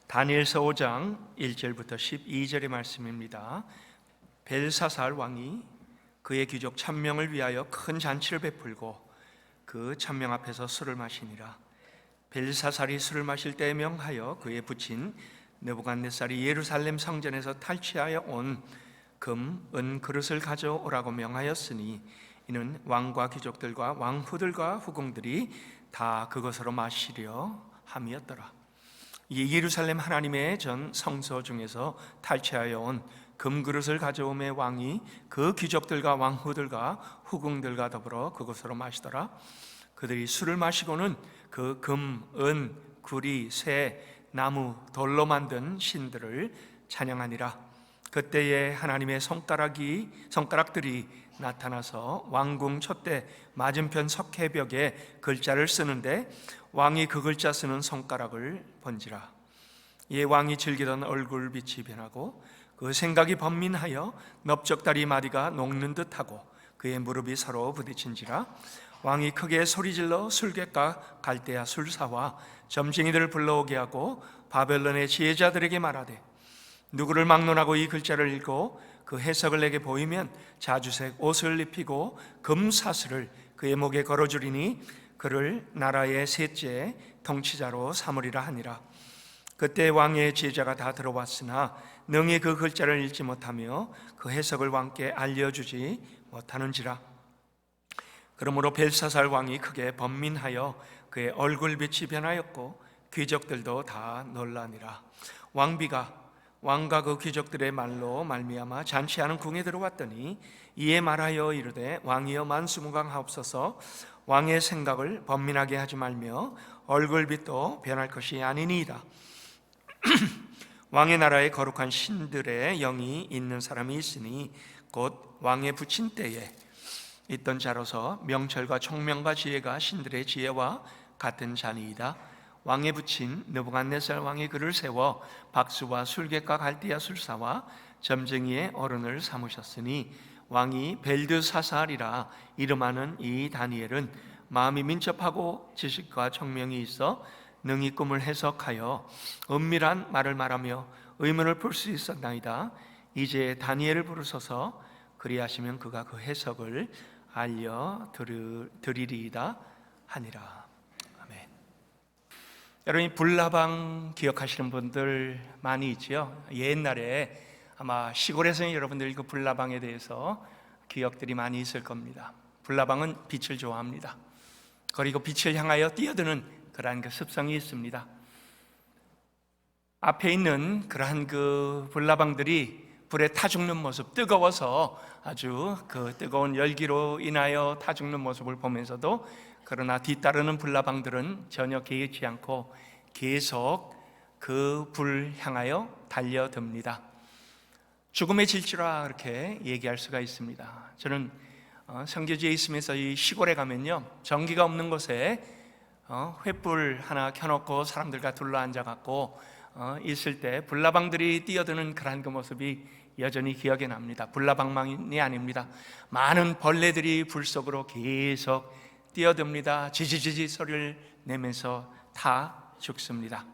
다니엘서 5장 1절부터 12절의 말씀입니다. 벨사살 왕이 그의 귀족 1000명을 위하여 큰 잔치를 베풀고 그 1000명 앞에서 술을 마시니라. 벨사살이 술을 마실 때에 명하여 그의 부친 느부갓네살이 예루살렘 성전에서 탈취하여 온 금, 은 그릇을 가져오라고 명하였으니 이는 왕과 귀족들과 왕후들과 후궁들이 다 그것으로 마시려 함이었더라. 이 예루살렘 하나님의 전 성소 중에서 탈취하여 온 금그릇을 가져오매 왕이 그 귀족들과 왕후들과 후궁들과 더불어 그것으로 마시더라. 그들이 술을 마시고는 그 금, 은, 구리, 쇠, 나무, 돌로 만든 신들을 찬양하니라. 그때에 하나님의 손가락들이 나타나서 왕궁 촛대 맞은편 석회벽에 글자를 쓰는데 왕이 그 글자 쓰는 손가락을 번지라. 이에 왕이 즐기던 얼굴빛이 변하고 그 생각이 번민하여 넓적다리 마디가 녹는 듯하고 그의 무릎이 서로 부딪힌지라. 왕이 크게 소리질러 술객과 갈대아 술사와 점쟁이들을 불러오게 하고 바벨론의 지혜자들에게 말하되 누구를 막론하고 이 글자를 읽고 그 해석을 내게 보이면 자주색 옷을 입히고 금사슬을 그의 목에 걸어주리니 그를 나라의 셋째 통치자로 삼으리라 하니라. 그때 왕의 제자가 다 들어왔으나 능히 그 글자를 읽지 못하며 그 해석을 왕께 알려주지 못하는지라. 그러므로 벨사살 왕이 크게 번민하여 그의 얼굴빛이 변하였고 귀족들도 다 놀라니라. 왕과 그 귀족들의 말로 말미암아 잔치하는 궁에 들어왔더니 이에 말하여 이르되 왕이여 만수무강하옵소서. 왕의 생각을 번민하게 하지 말며 얼굴빛도 변할 것이 아니니이다. 왕의 나라에 거룩한 신들의 영이 있는 사람이 있으니 곧 왕의 부친 때에 있던 자로서 명철과 총명과 지혜가 신들의 지혜와 같은 자니이다. 왕의 부친 느부갓네살 왕이 그를 세워 박수와 술객과 갈대아 술사와 점쟁이의 어른을 삼으셨으니 왕이 벨드사살이라 이름하는 이 다니엘은 마음이 민첩하고 지식과 총명이 있어 능히 꿈을 해석하여 은밀한 말을 말하며 의문을 풀 수 있었나이다. 이제 다니엘을 부르소서. 그리하시면 그가 그 해석을 알려드리리이다 하니라. 아멘. 여러분, 이 불나방 기억하시는 분들 많이 있지요? 옛날에 아마 시골에서는 여러분들 그 불나방에 대해서 기억들이 많이 있을 겁니다. 불나방은 빛을 좋아합니다. 그리고 빛을 향하여 뛰어드는 그러한 그 습성이 있습니다. 앞에 있는 그러한 그 불나방들이 불에 타 죽는 모습, 뜨거워서 아주 그 뜨거운 열기로 인하여 타 죽는 모습을 보면서도 그러나 뒤따르는 불나방들은 전혀 개의치 않고 계속 그 불 향하여 달려듭니다. 죽음의 질주라 그렇게 얘기할 수가 있습니다. 저는 성교지에 있으면서 이 시골에 가면요, 전기가 없는 곳에 횃불 하나 켜놓고 사람들과 둘러앉아갖고 있을 때 불나방들이 뛰어드는 그러한 그 모습이 여전히 기억에 납니다. 불나방만이 아닙니다. 많은 벌레들이 불 속으로 계속 뛰어듭니다. 지지지지 소리를 내면서 다 죽습니다.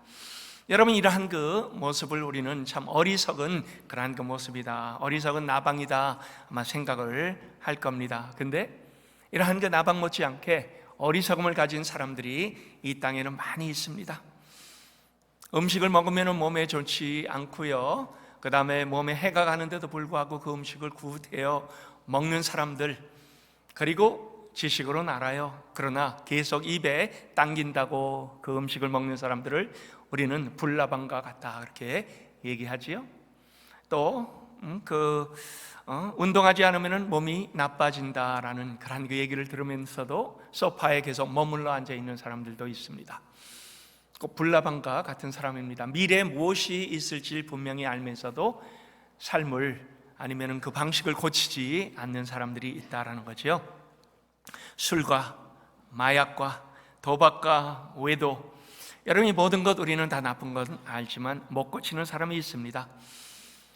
여러분, 이러한 그 모습을 우리는 참 어리석은 그러한 그 모습이다, 어리석은 나방이다 아마 생각을 할 겁니다. 근데 이러한 그 나방 못지않게 어리석음을 가진 사람들이 이 땅에는 많이 있습니다. 음식을 먹으면 몸에 좋지 않고요, 그 다음에 몸에 해가 가는데도 불구하고 그 음식을 구태여 먹는 사람들, 그리고 지식으로는 알아요. 그러나 계속 입에 당긴다고 그 음식을 먹는 사람들을 우리는 불나방과 같다 그렇게 얘기하지요. 또 운동하지 않으면 몸이 나빠진다라는 그런 그 얘기를 들으면서도 소파에 계속 머물러 앉아 있는 사람들도 있습니다. 꼭 불나방과 같은 사람입니다. 미래에 무엇이 있을지 분명히 알면서도 삶을 아니면 그 방식을 고치지 않는 사람들이 있다라는 거죠. 술과 마약과 도박과 외도, 여러분이 모든 것 우리는 다 나쁜 건 알지만 못 고치는 사람이 있습니다.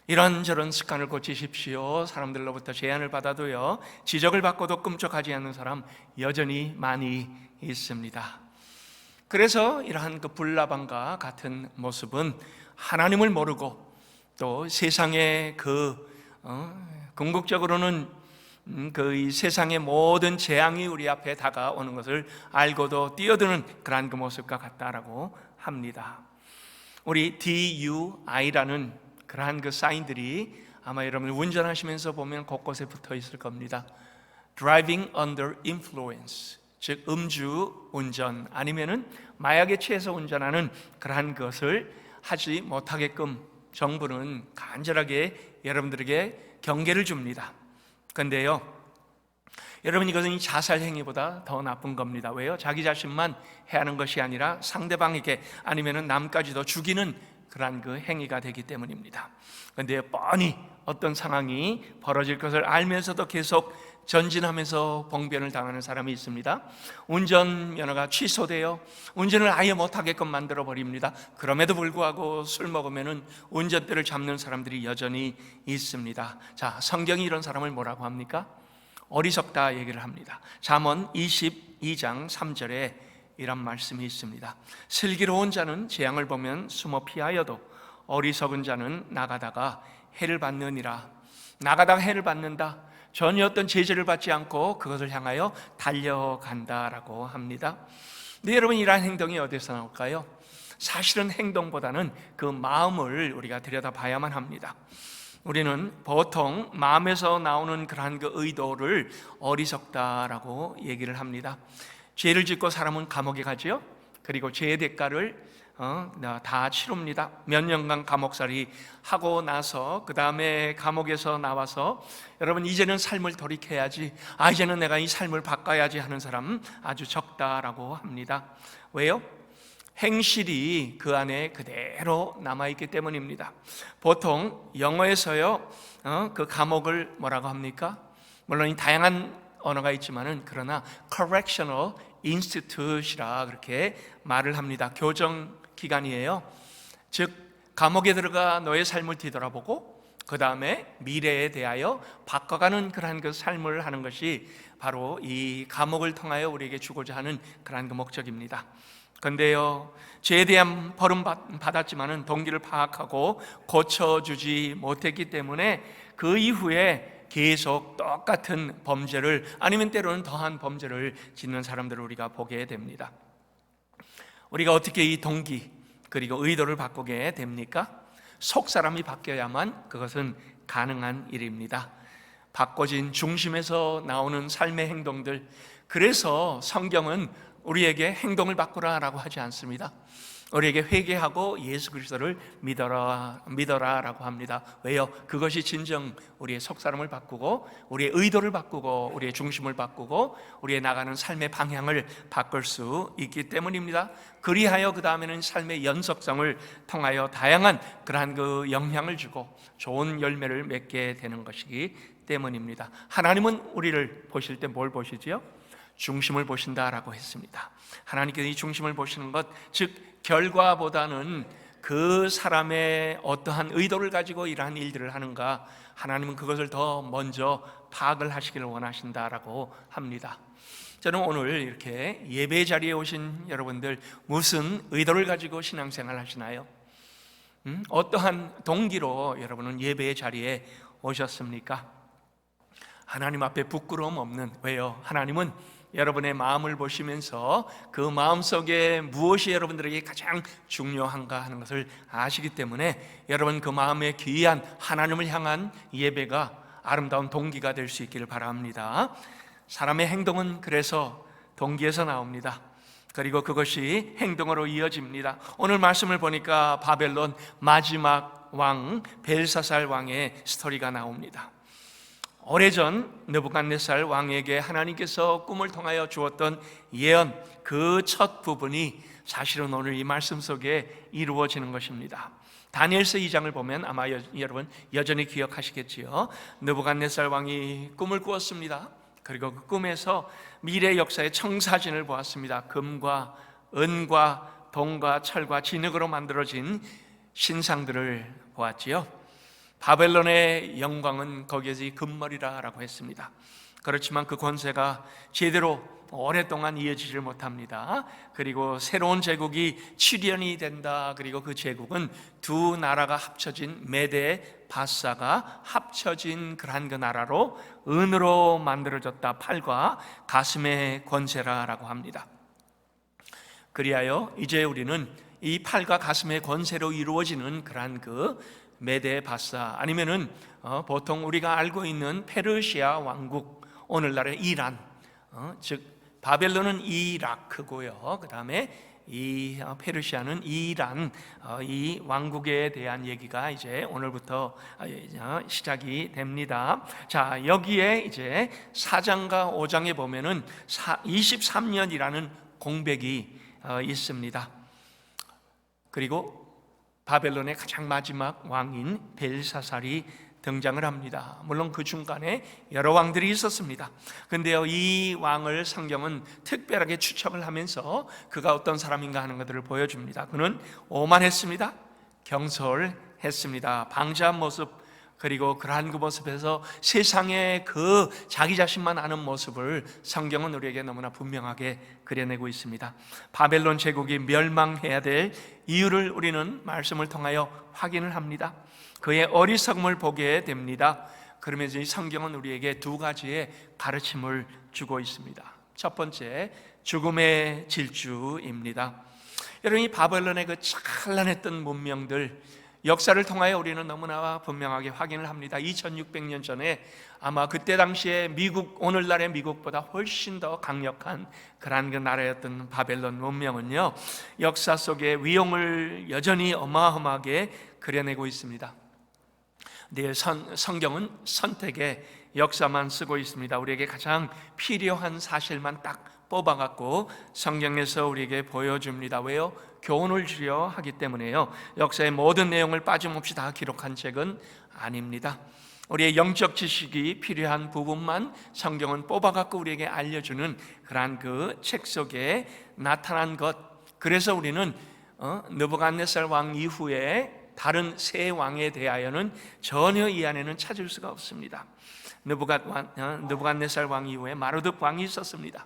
이런저런 습관을 고치십시오. 사람들로부터 제안을 받아도요, 지적을 받고도 끔찍하지 않는 사람 여전히 많이 있습니다. 그래서 이러한 그 불나방과 같은 모습은 하나님을 모르고 또 세상의 궁극적으로는 이 세상의 모든 재앙이 우리 앞에 다가오는 것을 알고도 뛰어드는 그러한 그 모습과 같다라고 합니다. 우리 DUI라는 그러한 그 사인들이 아마 여러분 운전하시면서 보면 곳곳에 붙어 있을 겁니다. Driving under influence, 즉 음주 운전 아니면은 마약에 취해서 운전하는 그러한 것을 하지 못하게끔 정부는 간절하게 여러분들에게 경계를 줍니다. 그런데요, 여러분 이것은 이 자살 행위보다 더 나쁜 겁니다. 왜요? 자기 자신만 해하는 것이 아니라 상대방에게 아니면은 남까지도 죽이는 그러한 그 행위가 되기 때문입니다. 그런데 뻔히 어떤 상황이 벌어질 것을 알면서도 계속 전진하면서 봉변을 당하는 사람이 있습니다. 운전면허가 취소되어 운전을 아예 못하게끔 만들어 버립니다. 그럼에도 불구하고 술 먹으면 운전대를 잡는 사람들이 여전히 있습니다. 자, 성경이 이런 사람을 뭐라고 합니까? 어리석다 얘기를 합니다. 잠언 22장 3절에 이런 말씀이 있습니다. 슬기로운 자는 재앙을 보면 숨어 피하여도 어리석은 자는 나가다가 해를 받느니라. 나가다가 해를 받는다. 전혀 어떤 제재를 받지 않고 그것을 향하여 달려간다라고 합니다. 근데 여러분 이러한 행동이 어디서 나올까요? 사실은 행동보다는 그 마음을 우리가 들여다봐야만 합니다. 우리는 보통 마음에서 나오는 그러한 그 의도를 어리석다라고 얘기를 합니다. 죄를 짓고 사람은 감옥에 가지요. 그리고 죄의 대가를 다 치릅니다. 몇 년간 감옥살이 하고 나서 그 다음에 감옥에서 나와서 여러분 이제는 삶을 돌이켜야지, 이제는 내가 이 삶을 바꿔야지 하는 사람 아주 적다라고 합니다. 왜요? 행실이 그 안에 그대로 남아있기 때문입니다. 보통 영어에서요 그 감옥을 뭐라고 합니까? 물론 이 다양한 언어가 있지만은 그러나 correctional institute이라 그렇게 말을 합니다. 교정 기관이에요. 즉 감옥에 들어가 너의 삶을 뒤돌아보고 그 다음에 미래에 대하여 바꿔가는 그러한 그 삶을 하는 것이 바로 이 감옥을 통하여 우리에게 주고자 하는 그러한 그 목적입니다. 그런데요, 죄에 대한 벌은 받았지만은 동기를 파악하고 고쳐주지 못했기 때문에 그 이후에 계속 똑같은 범죄를 아니면 때로는 더한 범죄를 짓는 사람들을 우리가 보게 됩니다. 우리가 어떻게 이 동기 그리고 의도를 바꾸게 됩니까? 속사람이 바뀌어야만 그것은 가능한 일입니다. 바꿔진 중심에서 나오는 삶의 행동들, 그래서 성경은 우리에게 행동을 바꾸라라고 하지 않습니다. 우리에게 회개하고 예수 그리스도를 믿어라라고 합니다. 왜요? 그것이 진정 우리의 속사람을 바꾸고 우리의 의도를 바꾸고 우리의 중심을 바꾸고 우리의 나가는 삶의 방향을 바꿀 수 있기 때문입니다. 그리하여 그 다음에는 삶의 연속성을 통하여 다양한 그러한 그 영향을 주고 좋은 열매를 맺게 되는 것이기 때문입니다. 하나님은 우리를 보실 때 뭘 보시지요? 중심을 보신다라고 했습니다. 하나님께서 이 중심을 보시는 것, 즉 결과보다는 그 사람의 어떠한 의도를 가지고 이러한 일들을 하는가, 하나님은 그것을 더 먼저 파악을 하시기를 원하신다라고 합니다. 저는 오늘 이렇게 예배 자리에 오신 여러분들 무슨 의도를 가지고 신앙생활 하시나요? 어떠한 동기로 여러분은 예배 자리에 오셨습니까? 하나님 앞에 부끄러움 없는, 왜요? 하나님은 여러분의 마음을 보시면서 그 마음속에 무엇이 여러분들에게 가장 중요한가 하는 것을 아시기 때문에 여러분 그 마음에 귀한 하나님을 향한 예배가 아름다운 동기가 될 수 있기를 바랍니다. 사람의 행동은 그래서 동기에서 나옵니다. 그리고 그것이 행동으로 이어집니다. 오늘 말씀을 보니까 바벨론 마지막 왕 벨사살 왕의 스토리가 나옵니다. 오래전 느부갓네살 왕에게 하나님께서 꿈을 통하여 주었던 예언, 그 첫 부분이 사실은 오늘 이 말씀 속에 이루어지는 것입니다. 다니엘서 2장을 보면 아마 여러분 여전히 기억하시겠지요. 느부갓네살 왕이 꿈을 꾸었습니다. 그리고 그 꿈에서 미래 역사의 청사진을 보았습니다. 금과 은과 동과 철과 진흙으로 만들어진 신상들을 보았지요. 바벨론의 영광은 거기에서 금머리라고 했습니다. 그렇지만 그 권세가 제대로 오랫동안 이어지질 못합니다. 그리고 새로운 제국이 출현이 된다. 그리고 그 제국은 두 나라가 합쳐진 메대 바사가 합쳐진 그러한 그 나라로 은으로 만들어졌다. 팔과 가슴의 권세라라고 합니다. 그리하여 이제 우리는 이 팔과 가슴의 권세로 이루어지는 그러한 그 메대 바사, 아니면은 보통 우리가 알고 있는 페르시아 왕국, 오늘날의 이란, 즉 바벨론은 이라크고요. 그 다음에 이 페르시아는 이란, 이 왕국에 대한 얘기가 이제 오늘부터 시작이 됩니다. 자, 여기에 이제 4장과 5장에 보면은 23년이라는 공백이 있습니다. 그리고 바벨론의 가장 마지막 왕인 벨사살이 등장을 합니다. 물론 그 중간에 여러 왕들이 있었습니다. 근데요, 이 왕을 성경은 특별하게 추첨을 하면서 그가 어떤 사람인가 하는 것들을 보여줍니다. 그는 오만했습니다. 경솔했습니다. 방자한 모습, 그리고 그러한 그 모습에서 세상의 그 자기 자신만 아는 모습을 성경은 우리에게 너무나 분명하게 그려내고 있습니다. 바벨론 제국이 멸망해야 될 이유를 우리는 말씀을 통하여 확인을 합니다. 그의 어리석음을 보게 됩니다. 그러면서 이 성경은 우리에게 두 가지의 가르침을 주고 있습니다. 첫 번째, 죽음의 질주입니다. 여러분, 이 바벨론의 그 찬란했던 문명들, 역사를 통하여 우리는 너무나 분명하게 확인을 합니다. 2600년 전에 아마 그때 당시에 미국, 오늘날의 미국보다 훨씬 더 강력한 그러한 그 나라였던 바벨론 문명은요, 역사 속에 위용을 여전히 어마어마하게 그려내고 있습니다. 네, 성경은 선택의 역사만 쓰고 있습니다. 우리에게 가장 필요한 사실만 딱 뽑아갖고 성경에서 우리에게 보여줍니다. 왜요? 교훈을 주려 하기 때문에요. 역사의 모든 내용을 빠짐없이 다 기록한 책은 아닙니다. 우리의 영적 지식이 필요한 부분만 성경은 뽑아갖고 우리에게 알려주는 그러한 그 책 속에 나타난 것. 그래서 우리는 느부갓네살 왕 이후에 다른 세 왕에 대하여는 전혀 이 안에는 찾을 수가 없습니다. 느부갓네살 왕 이후에 마르둑 왕이 있었습니다.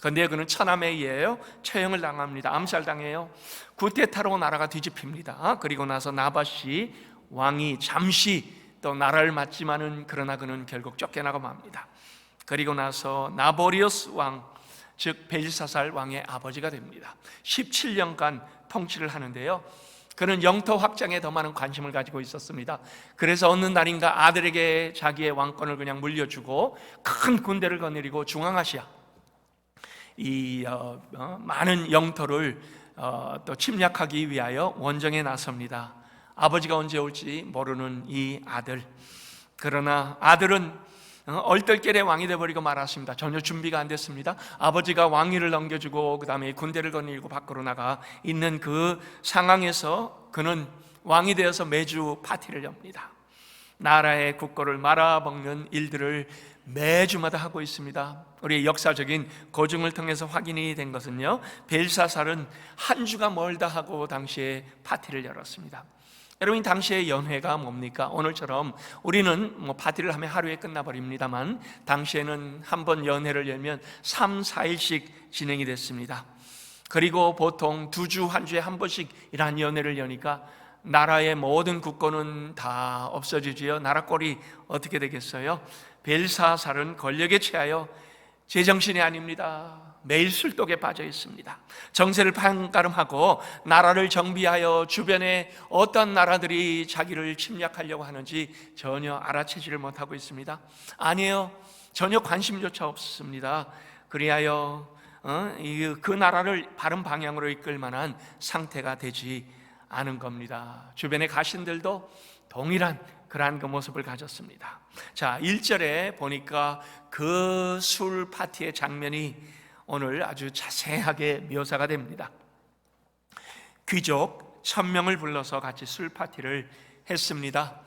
그런데 그는 천함에 의해요 처형을 당합니다. 암살당해요. 구테타로 나라가 뒤집힙니다. 그리고 나서 나바시 왕이 잠시 또 나라를 맡지만은 그러나 그는 결국 쫓겨나고 맙니다. 그리고 나서 나보리오스 왕, 즉 벨사살 왕의 아버지가 됩니다. 17년간 통치를 하는데요, 그는 영토 확장에 더 많은 관심을 가지고 있었습니다. 그래서 어느 날인가 아들에게 자기의 왕권을 그냥 물려주고 큰 군대를 거느리고 중앙아시아 이 많은 영토를 또 침략하기 위하여 원정에 나섭니다. 아버지가 언제 올지 모르는 이 아들. 그러나 아들은 얼떨결에 왕이 되어버리고 말았습니다. 전혀 준비가 안 됐습니다. 아버지가 왕위를 넘겨주고 그 다음에 군대를 거느리고 밖으로 나가 있는 그 상황에서 그는 왕이 되어서 매주 파티를 엽니다. 나라의 국고를 말아먹는 일들을 매주마다 하고 있습니다. 우리의 역사적인 고증을 통해서 확인이 된 것은요, 벨사살은 한 주가 멀다 하고 당시에 파티를 열었습니다. 여러분, 당시의 연회가 뭡니까? 오늘처럼 우리는 파티를 하면 하루에 끝나버립니다만 당시에는 한 번 연회를 열면 3, 4일씩 진행이 됐습니다. 그리고 보통 2주, 한 주에 한 번씩 이러한 연회를 여니까 나라의 모든 국고는 다 없어지지요. 나라 꼴이 어떻게 되겠어요? 벨사살은 권력에 취하여 제정신이 아닙니다. 매일 술독에 빠져 있습니다. 정세를 판가름하고 나라를 정비하여 주변에 어떤 나라들이 자기를 침략하려고 하는지 전혀 알아채지를 못하고 있습니다. 아니에요. 전혀 관심조차 없습니다. 그리하여 그 나라를 바른 방향으로 이끌 만한 상태가 되지 않은 겁니다. 주변의 가신들도 동일한 그러한 그 모습을 가졌습니다. 자, 1절에 보니까 그 술 파티의 장면이 오늘 아주 자세하게 묘사가 됩니다. 귀족 1000명을 불러서 같이 술 파티를 했습니다.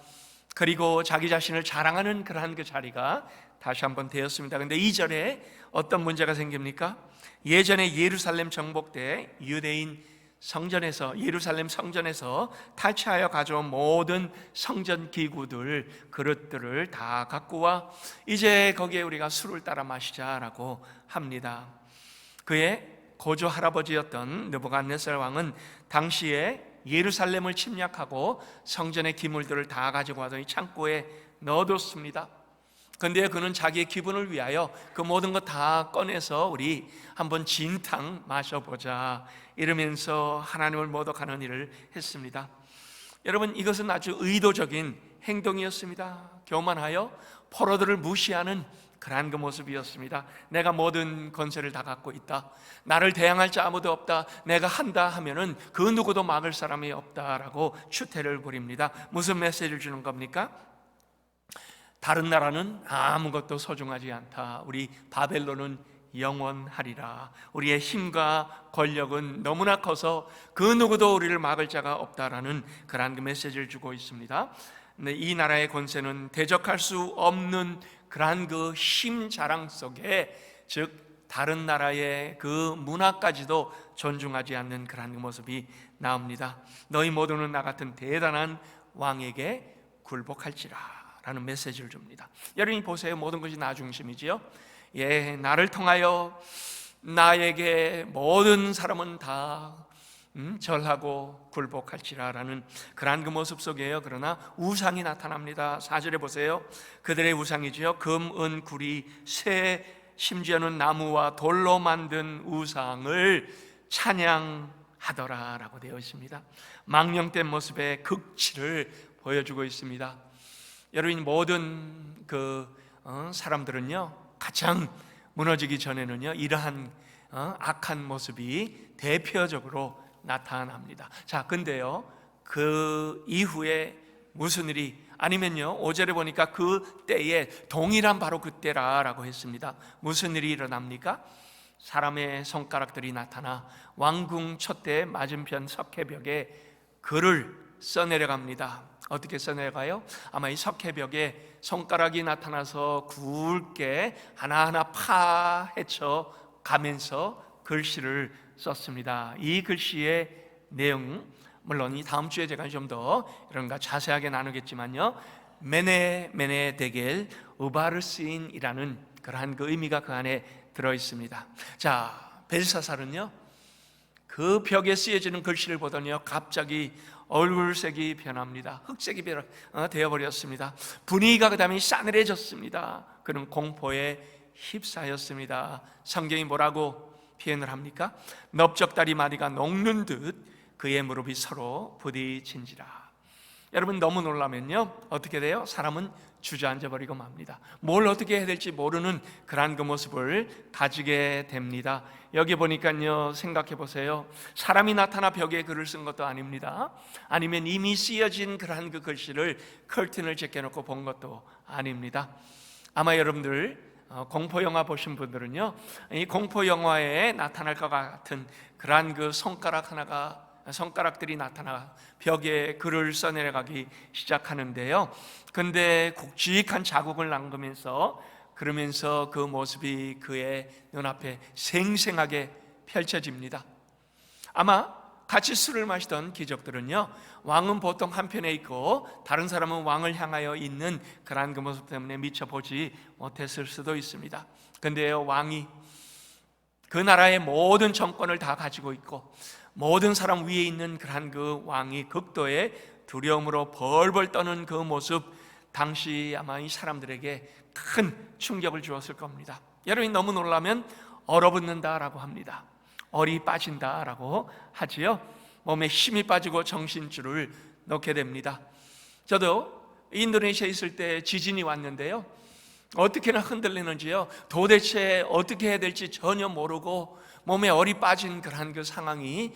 그리고 자기 자신을 자랑하는 그러한 그 자리가 다시 한번 되었습니다. 그런데 2절에 어떤 문제가 생깁니까? 예전에 예루살렘 정복 때 유대인 성전에서, 예루살렘 성전에서 탈취하여 가져온 모든 성전 기구들, 그릇들을 다 갖고 와 이제 거기에 우리가 술을 따라 마시자라고 합니다. 그의 고조 할아버지였던 느부갓네살 왕은 당시에 예루살렘을 침략하고 성전의 기물들을 다 가지고 와서 이 창고에 넣어뒀습니다. 근데 그는 자기의 기분을 위하여 그 모든 것 다 꺼내서 우리 한번 진탕 마셔보자 이러면서 하나님을 모독하는 일을 했습니다. 여러분, 이것은 아주 의도적인 행동이었습니다. 교만하여 포로들을 무시하는 그러한 그 모습이었습니다. 내가 모든 권세를 다 갖고 있다, 나를 대항할 자 아무도 없다, 내가 한다 하면은 그 누구도 막을 사람이 없다라고 추태를 부립니다. 무슨 메시지를 주는 겁니까? 다른 나라는 아무것도 소중하지 않다, 우리 바벨론은 영원하리라, 우리의 힘과 권력은 너무나 커서 그 누구도 우리를 막을 자가 없다라는 그러한 그 메시지를 주고 있습니다. 근데 이 나라의 권세는 대적할 수 없는 그러한 그 힘 자랑 속에, 즉 다른 나라의 그 문화까지도 존중하지 않는 그러한 그 모습이 나옵니다. 너희 모두는 나 같은 대단한 왕에게 굴복할지라 라는 메시지를 줍니다. 여러분이 보세요. 모든 것이 나 중심이지요. 나를 통하여 나에게 모든 사람은 다 절하고 굴복할지라 라는 그러한 그 모습 속에요. 그러나 우상이 나타납니다. 4절에 보세요. 그들의 우상이지요, 금, 은, 구리, 쇠, 심지어는 나무와 돌로 만든 우상을 찬양하더라 라고 되어 있습니다. 망령된 모습의 극치를 보여주고 있습니다. 여러분, 모든 사람들은요, 가장 무너지기 전에는요, 이러한 악한 모습이 대표적으로 나타납니다. 자, 근데요, 그 이후에 무슨 일이, 아니면요 5절에 보니까 그 때에 동일한 바로 그때라라고 했습니다. 무슨 일이 일어납니까? 사람의 손가락들이 나타나 왕궁 촛대 맞은편 석회벽에 글을 써내려갑니다. 어떻게 써내려가요? 아마 이 석회벽에 손가락이 나타나서 굵게 하나하나 파헤쳐 가면서 글씨를 썼습니다. 이 글씨의 내용, 물론 이 다음 주에 제가 좀 더 이런가 자세하게 나누겠지만요, 메네 데겔 우바르스인이라는 그러한 그 의미가 그 안에 들어 있습니다. 자, 벨사살은요, 그 벽에 쓰여지는 글씨를 보더니요, 갑자기 얼굴색이 변합니다. 흑색이 되어버렸습니다. 분위기가 그 다음에 싸늘해졌습니다. 그는 공포에 휩싸였습니다. 성경이 뭐라고 표현을 합니까? 넓적다리 마디가 녹는 듯 그의 무릎이 서로 부딪힌지라. 여러분, 너무 놀라면요 어떻게 돼요? 사람은 주저앉아 버리고 맙니다. 뭘 어떻게 해야 될지 모르는 그러한 그 모습을 가지게 됩니다. 여기 보니까요, 생각해 보세요. 사람이 나타나 벽에 글을 쓴 것도 아닙니다. 아니면 이미 쓰여진 그러한 그 글씨를 커튼을 제껴놓고 본 것도 아닙니다. 아마 여러분들 공포영화 보신 분들은요, 이 공포영화에 나타날 것 같은 그러한 그 손가락들이 나타나 벽에 글을 써내려가기 시작하는데요, 근데 굵직한 자국을 남기면서, 그러면서 그 모습이 그의 눈앞에 생생하게 펼쳐집니다. 아마 같이 술을 마시던 귀족들은요, 왕은 보통 한편에 있고 다른 사람은 왕을 향하여 있는 그러한 그 모습 때문에 미처 보지 못했을 수도 있습니다. 근데요, 왕이 그 나라의 모든 정권을 다 가지고 있고 모든 사람 위에 있는 그러한 그 왕이 극도의 두려움으로 벌벌 떠는 그 모습, 당시 아마 이 사람들에게 큰 충격을 주었을 겁니다. 여러분이 너무 놀라면 얼어붙는다라고 합니다. 얼이 빠진다라고 하지요. 몸에 힘이 빠지고 정신줄을 놓게 됩니다. 저도 인도네시아에 있을 때 지진이 왔는데요, 어떻게나 흔들리는지요, 도대체 어떻게 해야 될지 전혀 모르고 몸에 얼이 빠진 그런 그 상황이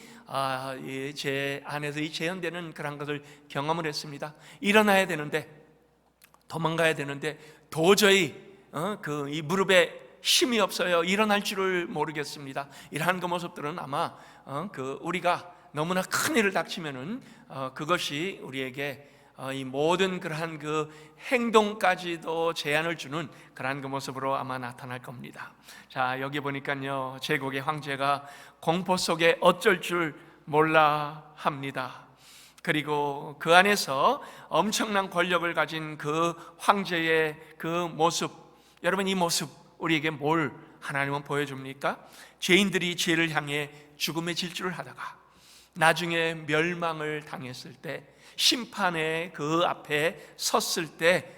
제 안에서 재현되는 그런 것을 경험을 했습니다. 일어나야 되는데, 도망가야 되는데 도저히 이 무릎에 힘이 없어요. 일어날 줄을 모르겠습니다. 이러한 그 모습들은 아마 우리가 너무나 큰 일을 닥치면은 그것이 우리에게 이 모든 그러한 그 행동까지도 제한을 주는 그러한 그 모습으로 아마 나타날 겁니다. 자, 여기 보니까요, 제국의 황제가 공포 속에 어쩔 줄 몰라 합니다. 그리고 그 안에서 엄청난 권력을 가진 그 황제의 그 모습, 여러분 이 모습 우리에게 뭘 하나님은 보여줍니까? 죄인들이 죄를 향해 죽음의 질주를 하다가 나중에 멸망을 당했을 때, 심판의 그 앞에 섰을 때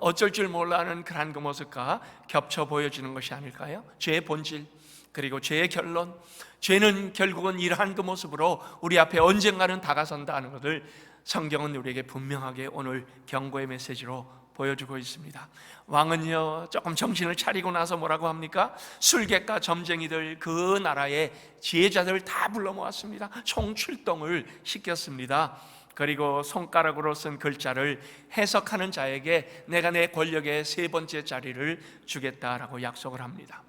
어쩔 줄 몰라하는 그런 그 모습과 겹쳐 보여지는 것이 아닐까요? 죄의 본질, 그리고 죄의 결론, 죄는 결국은 이러한 그 모습으로 우리 앞에 언젠가는 다가선다 하는 것을 성경은 우리에게 분명하게 오늘 경고의 메시지로 보여주고 있습니다. 왕은요 조금 정신을 차리고 나서 뭐라고 합니까? 술객과 점쟁이들, 그 나라의 지혜자들 다 불러 모았습니다. 총출동을 시켰습니다. 그리고 손가락으로 쓴 글자를 해석하는 자에게 내가 내 권력의 세 번째 자리를 주겠다라고 약속을 합니다.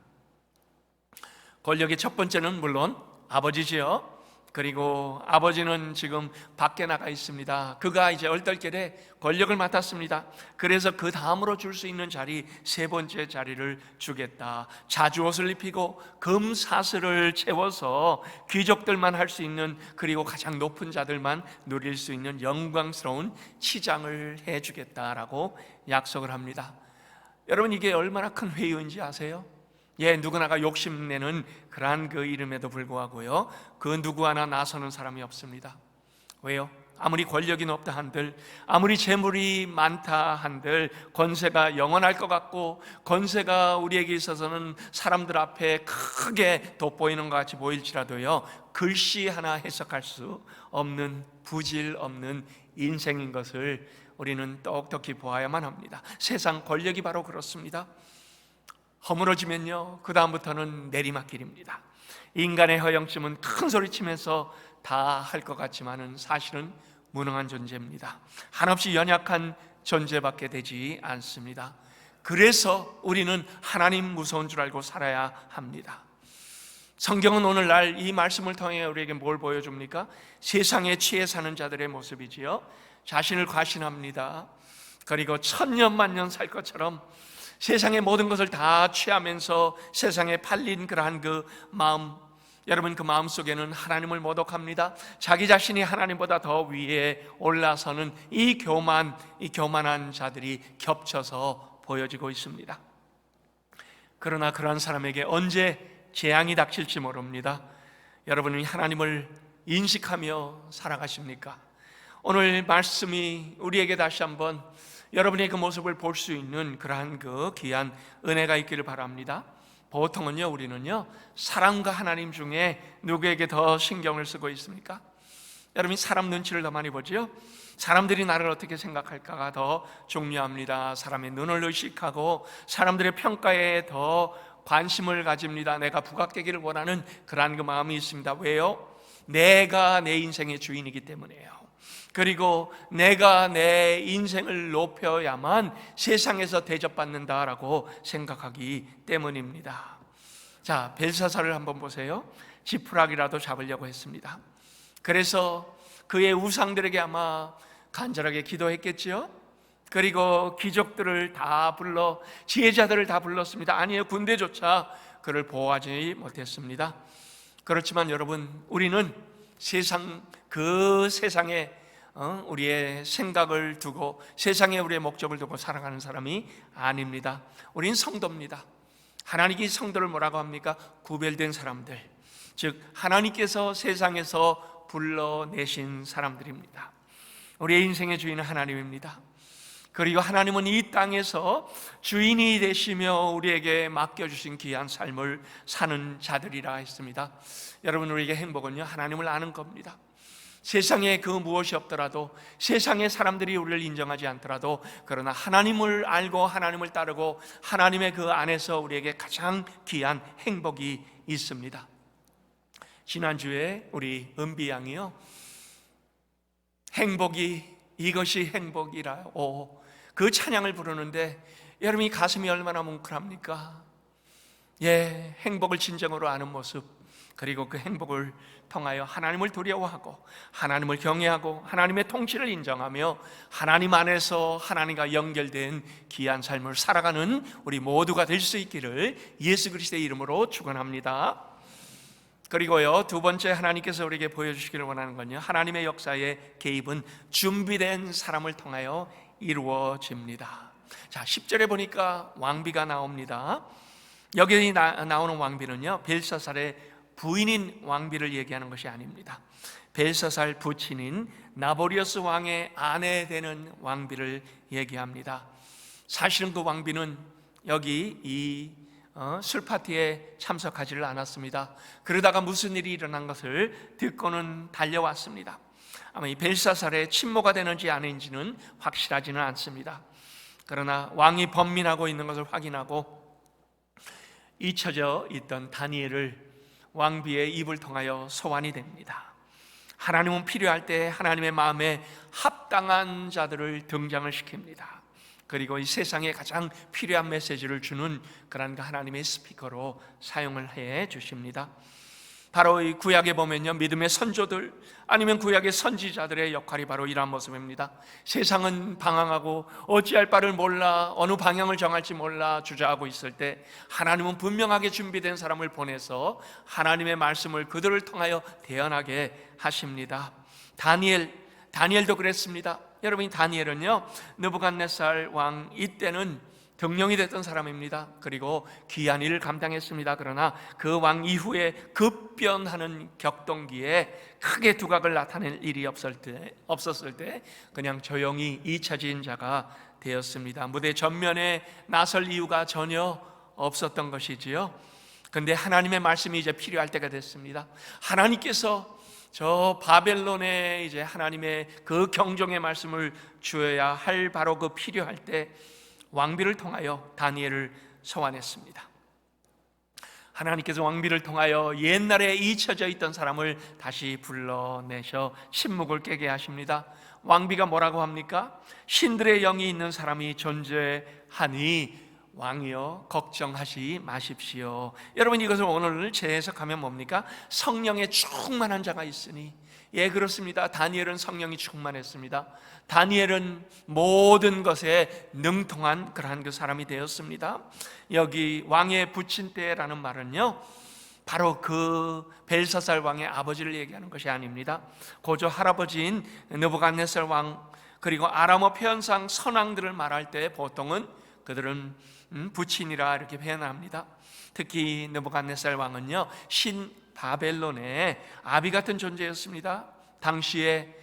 권력의 첫 번째는 물론 아버지지요. 그리고 아버지는 지금 밖에 나가 있습니다. 그가 이제 얼떨결에 권력을 맡았습니다. 그래서 그 다음으로 줄 수 있는 자리, 세 번째 자리를 주겠다. 자주옷을 입히고 금 사슬을 채워서 귀족들만 할 수 있는, 그리고 가장 높은 자들만 누릴 수 있는 영광스러운 치장을 해주겠다라고 약속을 합니다. 여러분 이게 얼마나 큰 회유인지 아세요? 누구나가 욕심내는 그러한 그 이름에도 불구하고요 그 누구 하나 나서는 사람이 없습니다. 왜요? 아무리 권력이 높다 한들, 아무리 재물이 많다 한들, 권세가 영원할 것 같고 권세가 우리에게 있어서는 사람들 앞에 크게 돋보이는 것 같이 보일지라도요 글씨 하나 해석할 수 없는 부질 없는 인생인 것을 우리는 똑똑히 보아야만 합니다. 세상 권력이 바로 그렇습니다. 허물어지면요 그 다음부터는 내리막길입니다. 인간의 허영심은 큰 소리치면서 다 할 것 같지만은 사실은 무능한 존재입니다. 한없이 연약한 존재밖에 되지 않습니다. 그래서 우리는 하나님 무서운 줄 알고 살아야 합니다. 성경은 오늘날 이 말씀을 통해 우리에게 뭘 보여줍니까? 세상에 취해 사는 자들의 모습이지요. 자신을 과신합니다. 그리고 천년만년 살 것처럼 세상의 모든 것을 다 취하면서 세상에 팔린 그러한 그 마음, 여러분 그 마음 속에는 하나님을 모독합니다. 자기 자신이 하나님보다 더 위에 올라서는 이 교만한 자들이 겹쳐서 보여지고 있습니다. 그러나 그러한 사람에게 언제 재앙이 닥칠지 모릅니다. 여러분이 하나님을 인식하며 살아가십니까? 오늘 말씀이 우리에게 다시 한번 여러분의 그 모습을 볼 수 있는 그러한 그 귀한 은혜가 있기를 바랍니다. 보통은요 우리는요 사람과 하나님 중에 누구에게 더 신경을 쓰고 있습니까? 여러분이 사람 눈치를 더 많이 보지요? 사람들이 나를 어떻게 생각할까가 더 중요합니다. 사람의 눈을 의식하고 사람들의 평가에 더 관심을 가집니다. 내가 부각되기를 원하는 그러한 그 마음이 있습니다. 왜요? 내가 내 인생의 주인이기 때문이에요. 그리고 내가 내 인생을 높여야만 세상에서 대접받는다라고 생각하기 때문입니다. 자, 벨사살을 한번 보세요. 지푸라기라도 잡으려고 했습니다. 그래서 그의 우상들에게 아마 간절하게 기도했겠지요. 그리고 귀족들을 다 불러, 지혜자들을 다 불렀습니다. 아니에요, 군대조차 그를 보호하지 못했습니다. 그렇지만 여러분, 우리는 그 세상에 우리의 생각을 두고 세상에 우리의 목적을 두고 살아가는 사람이 아닙니다. 우린 성도입니다. 하나님이 성도를 뭐라고 합니까? 구별된 사람들, 즉 하나님께서 세상에서 불러내신 사람들입니다. 우리의 인생의 주인은 하나님입니다. 그리고 하나님은 이 땅에서 주인이 되시며 우리에게 맡겨주신 귀한 삶을 사는 자들이라 했습니다. 여러분, 우리에게 행복은요 하나님을 아는 겁니다. 세상에 그 무엇이 없더라도, 세상의 사람들이 우리를 인정하지 않더라도, 그러나 하나님을 알고 하나님을 따르고 하나님의 그 안에서 우리에게 가장 귀한 행복이 있습니다. 지난주에 우리 은비양이요, 행복이 이것이 행복이라고 그 찬양을 부르는데 여러분이 가슴이 얼마나 뭉클합니까? 행복을 진정으로 아는 모습, 그리고 그 행복을 통하여 하나님을 두려워하고 하나님을 경외하고 하나님의 통치를 인정하며 하나님 안에서 하나님과 연결된 귀한 삶을 살아가는 우리 모두가 될 수 있기를 예수 그리스도의 이름으로 축원합니다. 그리고요, 두 번째 하나님께서 우리에게 보여주시기를 원하는 건요, 하나님의 역사의 개입은 준비된 사람을 통하여 이루어집니다. 자, 10절에 보니까 왕비가 나옵니다. 여기 나오는 왕비는요, 벨사살의 부인인 왕비를 얘기하는 것이 아닙니다. 벨사살 부친인 나보리오스 왕의 아내 되는 왕비를 얘기합니다. 사실은 그 왕비는 여기 이 술 파티에 참석하지를 않았습니다. 그러다가 무슨 일이 일어난 것을 듣고는 달려왔습니다. 아마 이 벨사살의 친모가 되는지 아닌지는 확실하지는 않습니다. 그러나 왕이 번민하고 있는 것을 확인하고 잊혀져 있던 다니엘을 왕비의 입을 통하여 소환이 됩니다. 하나님은 필요할 때 하나님의 마음에 합당한 자들을 등장을 시킵니다. 그리고 이 세상에 가장 필요한 메시지를 주는 그런 하나님의 스피커로 사용을 해 주십니다. 바로 이 구약에 보면요, 믿음의 선조들 아니면 구약의 선지자들의 역할이 바로 이러한 모습입니다. 세상은 방황하고 어찌할 바를 몰라, 어느 방향을 정할지 몰라 주저하고 있을 때 하나님은 분명하게 준비된 사람을 보내서 하나님의 말씀을 그들을 통하여 대언하게 하십니다. 다니엘도 그랬습니다. 여러분, 이 다니엘은요, 느부갓네살 왕 이때는 등령이 됐던 사람입니다. 그리고 귀한 일을 감당했습니다. 그러나 그 왕 이후에 급변하는 격동기에 크게 두각을 나타낼 일이 없었을 때 그냥 조용히 잊혀진 자가 되었습니다. 무대 전면에 나설 이유가 전혀 없었던 것이지요. 그런데 하나님의 말씀이 이제 필요할 때가 됐습니다. 하나님께서 저 바벨론에 이제 하나님의 그 경종의 말씀을 주어야 할 바로 그 필요할 때 왕비를 통하여 다니엘을 소환했습니다. 하나님께서 왕비를 통하여 옛날에 잊혀져 있던 사람을 다시 불러내셔 침묵을 깨게 하십니다. 왕비가 뭐라고 합니까? 신들의 영이 있는 사람이 존재하니 왕이여 걱정하지 마십시오. 여러분, 이것을 오늘 재해석하면 뭡니까? 성령에 충만한 자가 있으니. 예, 그렇습니다. 다니엘은 성령이 충만했습니다. 다니엘은 모든 것에 능통한 그러한 그 사람이 되었습니다. 여기 왕의 부친 때라는 말은요, 바로 그 벨사살 왕의 아버지를 얘기하는 것이 아닙니다. 고조 할아버지인 느부갓네살 왕, 그리고 아람어 표현상 선왕들을 말할 때 보통은 그들은 부친이라 이렇게 표현합니다. 특히 느부갓네살 왕은요, 신 바벨론의 아비 같은 존재였습니다. 당시에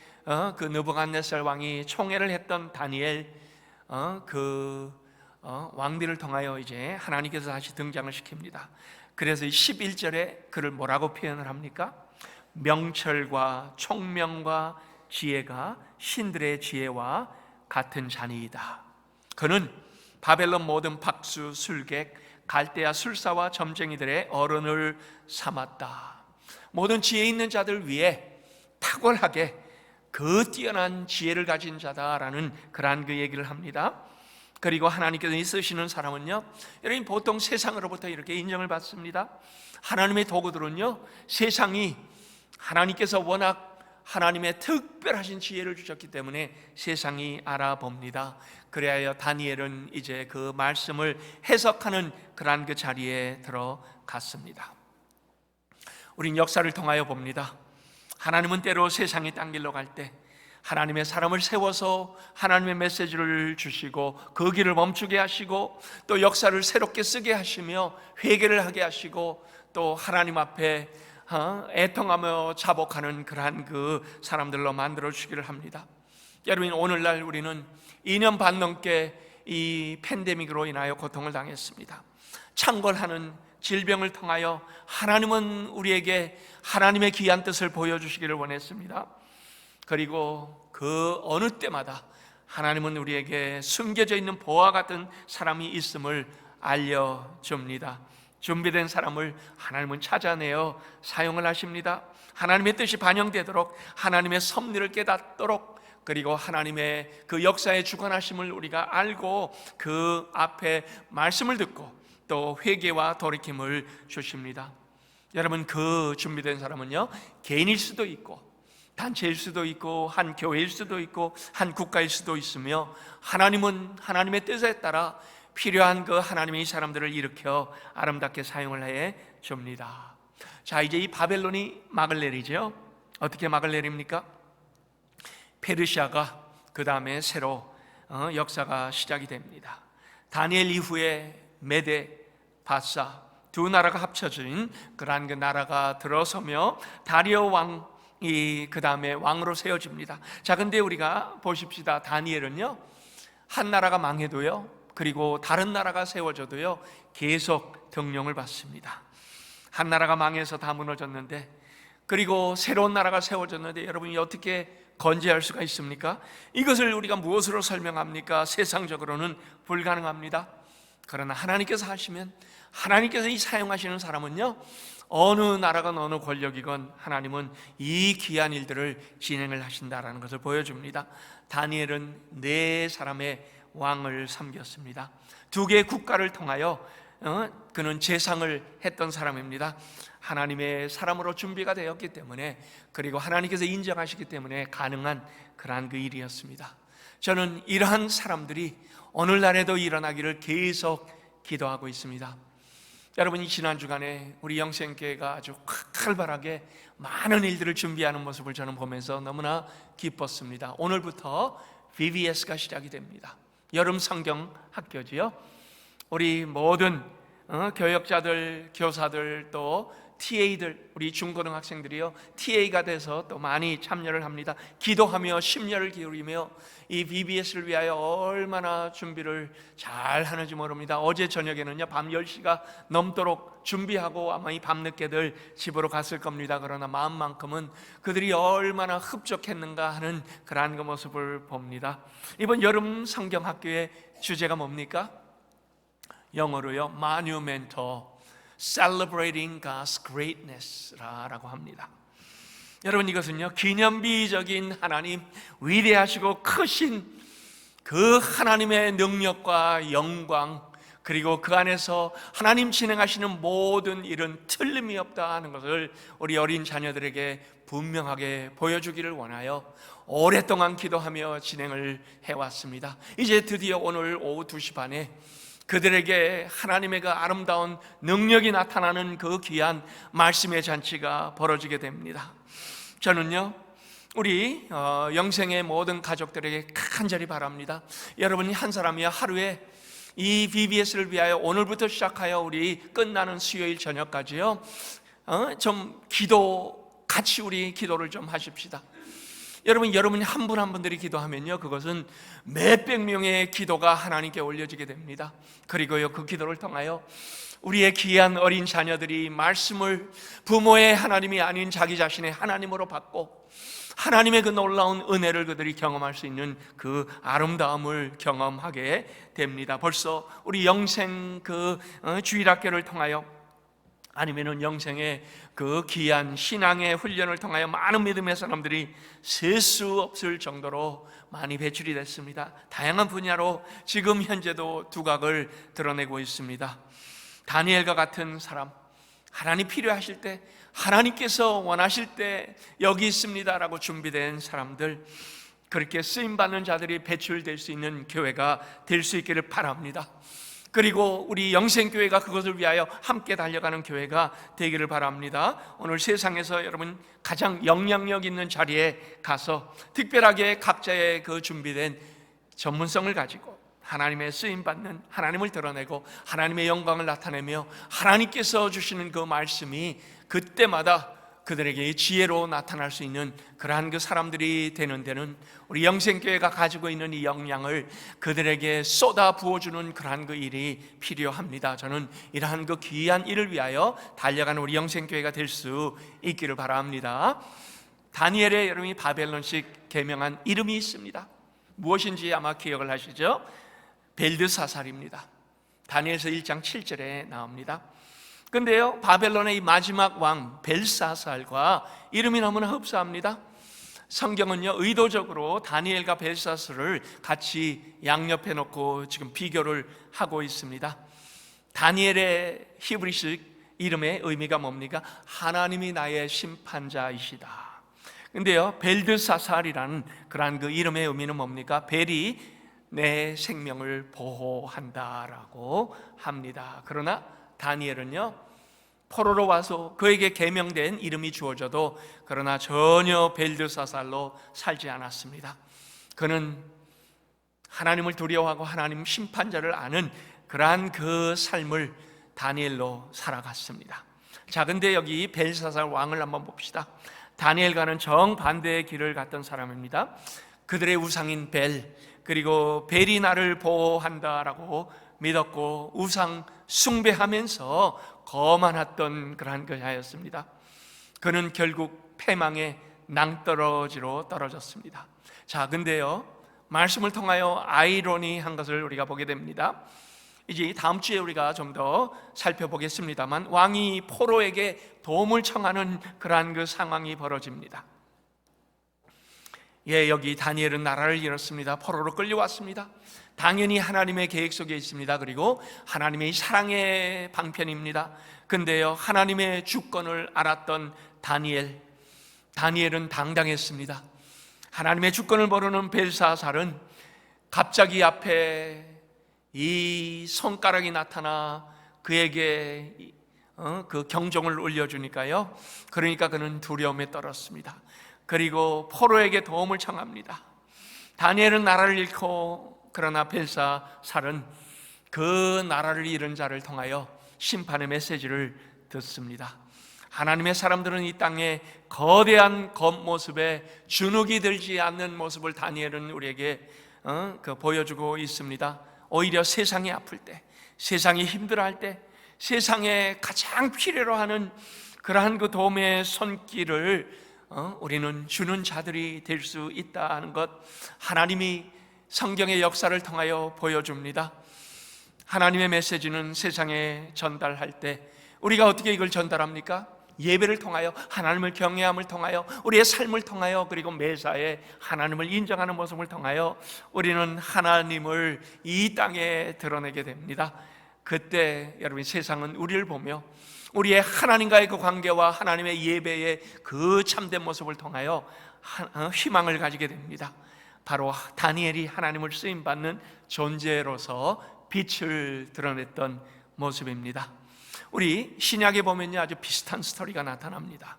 그 느부갓네살 왕이 총애를 했던 다니엘 왕비를 통하여 이제 하나님께서 다시 등장을 시킵니다. 그래서 11절에 그를 뭐라고 표현을 합니까? 명철과 총명과 지혜가 신들의 지혜와 같은 자니이다. 그는 바벨론 모든 박수, 술객, 갈대아 술사와 점쟁이들의 어른을 삼았다. 모든 지혜 있는 자들 위에 탁월하게 그 뛰어난 지혜를 가진 자다라는 그러한 그 얘기를 합니다. 그리고 하나님께서 쓰시는 사람은요, 여러분, 보통 세상으로부터 이렇게 인정을 받습니다. 하나님의 도구들은요, 세상이 하나님께서 워낙 하나님의 특별하신 지혜를 주셨기 때문에 세상이 알아봅니다. 그래야 다니엘은 이제 그 말씀을 해석하는 그러한 그 자리에 들어갔습니다. 우린 역사를 통하여 봅니다. 하나님은 때로 세상이 딴 길로 갈 때 하나님의 사람을 세워서 하나님의 메시지를 주시고 그 길을 멈추게 하시고 또 역사를 새롭게 쓰게 하시며 회개를 하게 하시고 또 하나님 앞에 애통하며 자복하는 그러한 그 사람들로 만들어 주시기를 합니다. 여러분, 오늘날 우리는 2년 반 넘게 이 팬데믹으로 인하여 고통을 당했습니다. 창궐하는 질병을 통하여 하나님은 우리에게 하나님의 귀한 뜻을 보여주시기를 원했습니다. 그리고 그 어느 때마다 하나님은 우리에게 숨겨져 있는 보화 같은 사람이 있음을 알려줍니다. 준비된 사람을 하나님은 찾아내어 사용을 하십니다. 하나님의 뜻이 반영되도록, 하나님의 섭리를 깨닫도록, 그리고 하나님의 그 역사의 주관하심을 우리가 알고 그 앞에 말씀을 듣고 또 회개와 돌이킴을 주십니다. 여러분, 그 준비된 사람은요, 개인일 수도 있고 단체일 수도 있고 한 교회일 수도 있고 한 국가일 수도 있으며, 하나님은 하나님의 뜻에 따라 필요한 그 하나님의 이 사람들을 일으켜 아름답게 사용을 해 줍니다. 자, 이제 이 바벨론이 막을 내리죠. 어떻게 막을 내립니까? 페르시아가 그 다음에 새로 역사가 시작이 됩니다. 다니엘 이후에 메데, 바사 두 나라가 합쳐진 그러한 그 나라가 들어서며 다리오 왕이 그 다음에 왕으로 세워집니다. 자, 근데 우리가 보십시다. 다니엘은요, 한 나라가 망해도요, 그리고 다른 나라가 세워져도요, 계속 등용을 받습니다. 한 나라가 망해서 다 무너졌는데, 그리고 새로운 나라가 세워졌는데 여러분이 어떻게 건재할 수가 있습니까? 이것을 우리가 무엇으로 설명합니까? 세상적으로는 불가능합니다. 그러나 하나님께서 하시면, 하나님께서 이 사용하시는 사람은요, 어느 나라건 어느 권력이건 하나님은 이 귀한 일들을 진행을 하신다라는 것을 보여줍니다. 다니엘은 4사람의 왕을 섬겼습니다. 2개의 국가를 통하여 그는 재상을 했던 사람입니다. 하나님의 사람으로 준비가 되었기 때문에, 그리고 하나님께서 인정하시기 때문에 가능한 그러한 그 일이었습니다. 저는 이러한 사람들이 오늘날에도 일어나기를 계속 기도하고 있습니다. 여러분이 지난 주간에 우리 영생교회가 아주 활발하게 많은 일들을 준비하는 모습을 저는 보면서 너무나 기뻤습니다. 오늘부터 VBS가 시작이 됩니다. 여름 성경 학교지요. 우리 모든 교역자들, 교사들, 또 TA들, 우리 중고등학생들이요, TA가 돼서 또 많이 참여를 합니다. 기도하며 심려를 기울이며 이 VBS를 위하여 얼마나 준비를 잘 하는지 모릅니다. 어제 저녁에는요, 밤 10시가 넘도록 준비하고 아마 이 밤늦게들 집으로 갔을 겁니다. 그러나 마음만큼은 그들이 얼마나 흡족했는가 하는 그러한 그 모습을 봅니다. 이번 여름 성경학교의 주제가 뭡니까? 영어로요, Monumental, Celebrating God's Greatness 라고 합니다. 여러분, 이것은요, 기념비적인 하나님, 위대하시고 크신 그 하나님의 능력과 영광, 그리고 그 안에서 하나님 진행하시는 모든 일은 틀림이 없다 하는 것을 우리 어린 자녀들에게 분명하게 보여주기를 원하여 오랫동안 기도하며 진행을 해왔습니다. 이제 드디어 오늘 오후 2시 반에 그들에게 하나님의 그 아름다운 능력이 나타나는 그 귀한 말씀의 잔치가 벌어지게 됩니다. 저는요, 우리 영생의 모든 가족들에게 간절히 바랍니다. 여러분이 한 사람이 하루에 이 VBS를 위하여 오늘부터 시작하여 우리 끝나는 수요일 저녁까지요, 좀 같이 우리 기도를 좀 하십시다. 여러분이 한 분 한 분들이 기도하면요, 그것은 몇백 명의 기도가 하나님께 올려지게 됩니다. 그리고요, 그 기도를 통하여 우리의 귀한 어린 자녀들이 말씀을 부모의 하나님이 아닌 자기 자신의 하나님으로 받고 하나님의 그 놀라운 은혜를 그들이 경험할 수 있는 그 아름다움을 경험하게 됩니다. 벌써 우리 영생 그 주일학교를 통하여, 아니면은 영생의 그 귀한 신앙의 훈련을 통하여 많은 믿음의 사람들이 셀 수 없을 정도로 많이 배출이 됐습니다. 다양한 분야로 지금 현재도 두각을 드러내고 있습니다. 다니엘과 같은 사람, 하나님 필요하실 때, 하나님께서 원하실 때 여기 있습니다라고 준비된 사람들, 그렇게 쓰임받는 자들이 배출될 수 있는 교회가 될 수 있기를 바랍니다. 그리고 우리 영생교회가 그것을 위하여 함께 달려가는 교회가 되기를 바랍니다. 오늘 세상에서 여러분 가장 영향력 있는 자리에 가서 특별하게 각자의 그 준비된 전문성을 가지고 하나님의 쓰임받는, 하나님을 드러내고 하나님의 영광을 나타내며 하나님께서 주시는 그 말씀이 그때마다 그들에게 지혜로 나타날 수 있는 그러한 그 사람들이 되는 데는 우리 영생교회가 가지고 있는 이 역량을 그들에게 쏟아 부어주는 그러한 그 일이 필요합니다. 저는 이러한 그 귀한 일을 위하여 달려가는 우리 영생교회가 될 수 있기를 바랍니다. 다니엘의 여러분이 바벨론식 개명한 이름이 있습니다. 무엇인지 아마 기억을 하시죠? 벨드사살입니다. 다니엘서 1장 7절에 나옵니다. 근데요, 바벨론의 이 마지막 왕 벨사살과 이름이 너무나 흡사합니다. 성경은요, 의도적으로 다니엘과 벨사살을 같이 양옆에 놓고 지금 비교를 하고 있습니다. 다니엘의 히브리식 이름의 의미가 뭡니까? 하나님이 나의 심판자이시다. 근데요, 벨드사살이라는 그러한 그 이름의 의미는 뭡니까? 벨이 내 생명을 보호한다라고 합니다. 그러나 다니엘은요, 포로로 와서 그에게 계명된 이름이 주어져도 그러나 전혀 벨드사살로 살지 않았습니다. 그는 하나님을 두려워하고 하나님 심판자를 아는 그러한 그 삶을 다니엘로 살아갔습니다. 자, 근데 여기 벨사살 왕을 한번 봅시다. 다니엘과는 정반대의 길을 갔던 사람입니다. 그들의 우상인 벨, 그리고 벨이 나를 보호한다라고 믿었고 우상 숭배하면서 거만했던 그러한 그자였습니다. 그는 결국 패망의 낭떠러지로 떨어졌습니다. 자, 근데요, 말씀을 통하여 아이러니한 것을 우리가 보게 됩니다. 이제 다음 주에 우리가 좀 더 살펴보겠습니다만, 왕이 포로에게 도움을 청하는 그러한 그 상황이 벌어집니다. 예, 여기 다니엘은 나라를 잃었습니다. 포로로 끌려왔습니다. 당연히 하나님의 계획 속에 있습니다. 그리고 하나님의 사랑의 방편입니다. 근데요, 하나님의 주권을 알았던 다니엘은 당당했습니다. 하나님의 주권을 모르는 벨사살은 갑자기 앞에 이 손가락이 나타나 그에게 그 경종을 울려주니까요, 그러니까 그는 두려움에 떨었습니다. 그리고 포로에게 도움을 청합니다. 다니엘은 나라를 잃고, 그러나 벨사살은 그 나라를 잃은 자를 통하여 심판의 메시지를 듣습니다. 하나님의 사람들은 이 땅에 거대한 겉모습에 주눅이 들지 않는 모습을 다니엘은 우리에게 보여주고 있습니다. 오히려 세상이 아플 때, 세상이 힘들어할 때, 세상에 가장 필요로 하는 그러한 그 도움의 손길을 우리는 주는 자들이 될 수 있다는 것, 하나님이 성경의 역사를 통하여 보여줍니다. 하나님의 메시지는 세상에 전달할 때 우리가 어떻게 이걸 전달합니까? 예배를 통하여, 하나님을 경외함을 통하여, 우리의 삶을 통하여, 그리고 매사에 하나님을 인정하는 모습을 통하여 우리는 하나님을 이 땅에 드러내게 됩니다. 그때 여러분, 세상은 우리를 보며 우리의 하나님과의 그 관계와 하나님의 예배의 그 참된 모습을 통하여 희망을 가지게 됩니다. 바로 다니엘이 하나님을 쓰임받는 존재로서 빛을 드러냈던 모습입니다. 우리 신약에 보면요, 아주 비슷한 스토리가 나타납니다.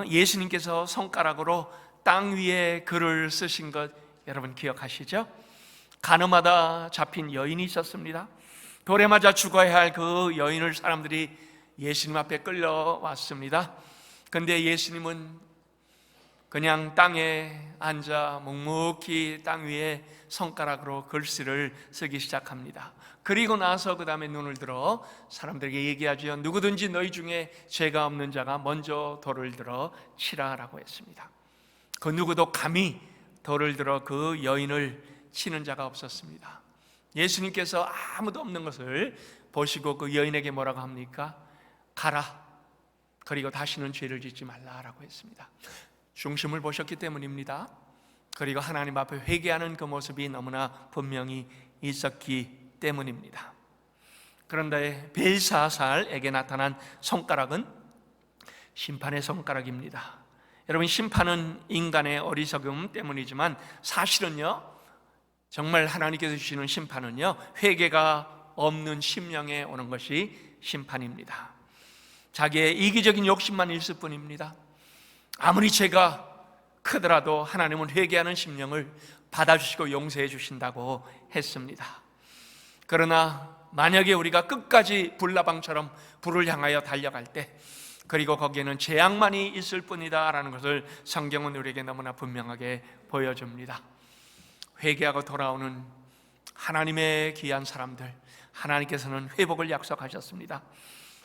예수님께서 손가락으로 땅 위에 글을 쓰신 것 여러분 기억하시죠? 가늠하다 잡힌 여인이 있었습니다. 돌에 맞아 죽어야 할 그 여인을 사람들이 예수님 앞에 끌려왔습니다. 근데 예수님은 그냥 땅에 앉아 묵묵히 땅 위에 손가락으로 글씨를 쓰기 시작합니다. 그리고 나서 그 다음에 눈을 들어 사람들에게 얘기하죠. 누구든지 너희 중에 죄가 없는 자가 먼저 돌을 들어 치라라고 했습니다. 그 누구도 감히 돌을 들어 그 여인을 치는 자가 없었습니다. 예수님께서 아무도 없는 것을 보시고 그 여인에게 뭐라고 합니까? 가라, 그리고 다시는 죄를 짓지 말라라고 했습니다. 중심을 보셨기 때문입니다. 그리고 하나님 앞에 회개하는 그 모습이 너무나 분명히 있었기 때문입니다. 그런데 벨사살에게 나타난 손가락은 심판의 손가락입니다. 여러분, 심판은 인간의 어리석음 때문이지만 사실은요, 정말 하나님께서 주시는 심판은요, 회개가 없는 심령에 오는 것이 심판입니다. 자기의 이기적인 욕심만 있을 뿐입니다. 아무리 죄가 크더라도 하나님은 회개하는 심령을 받아주시고 용서해 주신다고 했습니다. 그러나 만약에 우리가 끝까지 불나방처럼 불을 향하여 달려갈 때, 그리고 거기에는 재앙만이 있을 뿐이다 라는 것을 성경은 우리에게 너무나 분명하게 보여줍니다. 회개하고 돌아오는 하나님의 귀한 사람들, 하나님께서는 회복을 약속하셨습니다.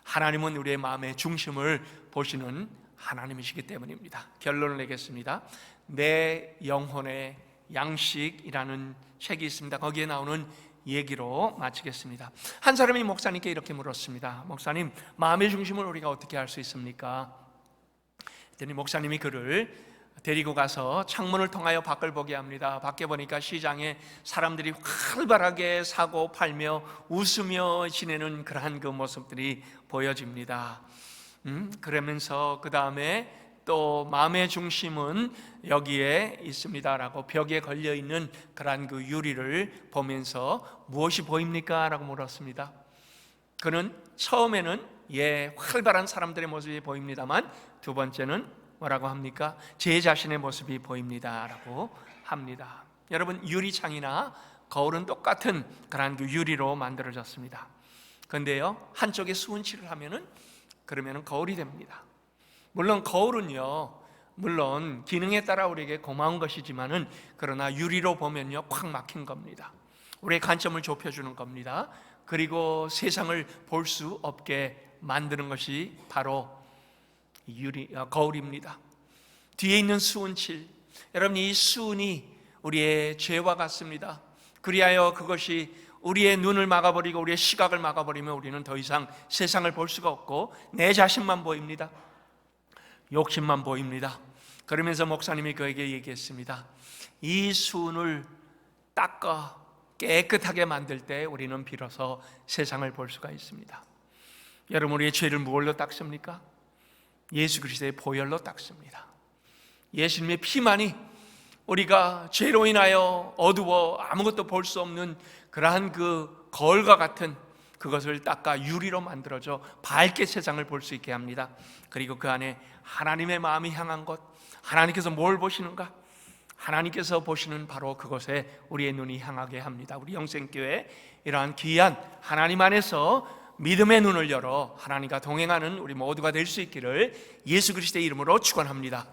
하나님은 우리의 마음의 중심을 보시는 하나님이시기 때문입니다. 결론을 내겠습니다. 내 영혼의 양식이라는 책이 있습니다. 거기에 나오는 얘기로 마치겠습니다. 한 사람이 목사님께 이렇게 물었습니다. 목사님, 마음의 중심을 우리가 어떻게 알 수 있습니까? 그랬더니 목사님이 그를 데리고 가서 창문을 통하여 밖을 보게 합니다. 밖에 보니까 시장에 사람들이 활발하게 사고 팔며 웃으며 지내는 그러한 그 모습들이 보여집니다. 그러면서 그 다음에 또 마음의 중심은 여기에 있습니다라고 벽에 걸려있는 그러한 그 유리를 보면서 무엇이 보입니까? 라고 물었습니다. 그는 처음에는 활발한 사람들의 모습이 보입니다만, 두 번째는 뭐라고 합니까? 제 자신의 모습이 보입니다라고 합니다. 여러분, 유리창이나 거울은 똑같은 그러한 그 유리로 만들어졌습니다. 그런데요, 한쪽에 수은칠을 하면은 그러면은 거울이 됩니다. 물론 거울은요, 물론 기능에 따라 우리에게 고마운 것이지만은, 그러나 유리로 보면요, 콱 막힌 겁니다. 우리의 관점을 좁혀주는 겁니다. 그리고 세상을 볼 수 없게 만드는 것이 바로 거울입니다. 뒤에 있는 수은칠, 여러분, 이 수은이 우리의 죄와 같습니다. 그리하여 그것이 우리의 눈을 막아버리고 우리의 시각을 막아버리면 우리는 더 이상 세상을 볼 수가 없고 내 자신만 보입니다. 욕심만 보입니다. 그러면서 목사님이 그에게 얘기했습니다. 이 수은을 닦아 깨끗하게 만들 때 우리는 비로소 세상을 볼 수가 있습니다. 여러분, 우리의 죄를 무엇로 닦습니까? 예수 그리스도의 보혈로 닦습니다. 예수님의 피만이 우리가 죄로 인하여 어두워 아무것도 볼 수 없는 그러한 그 거울과 같은 그것을 닦아 유리로 만들어져 밝게 세상을 볼 수 있게 합니다. 그리고 그 안에 하나님의 마음이 향한 것, 하나님께서 뭘 보시는가? 하나님께서 보시는 바로 그것에 우리의 눈이 향하게 합니다. 우리 영생교회 이러한 귀한 하나님 안에서 믿음의 눈을 열어 하나님과 동행하는 우리 모두가 될 수 있기를 예수 그리스도의 이름으로 축원합니다.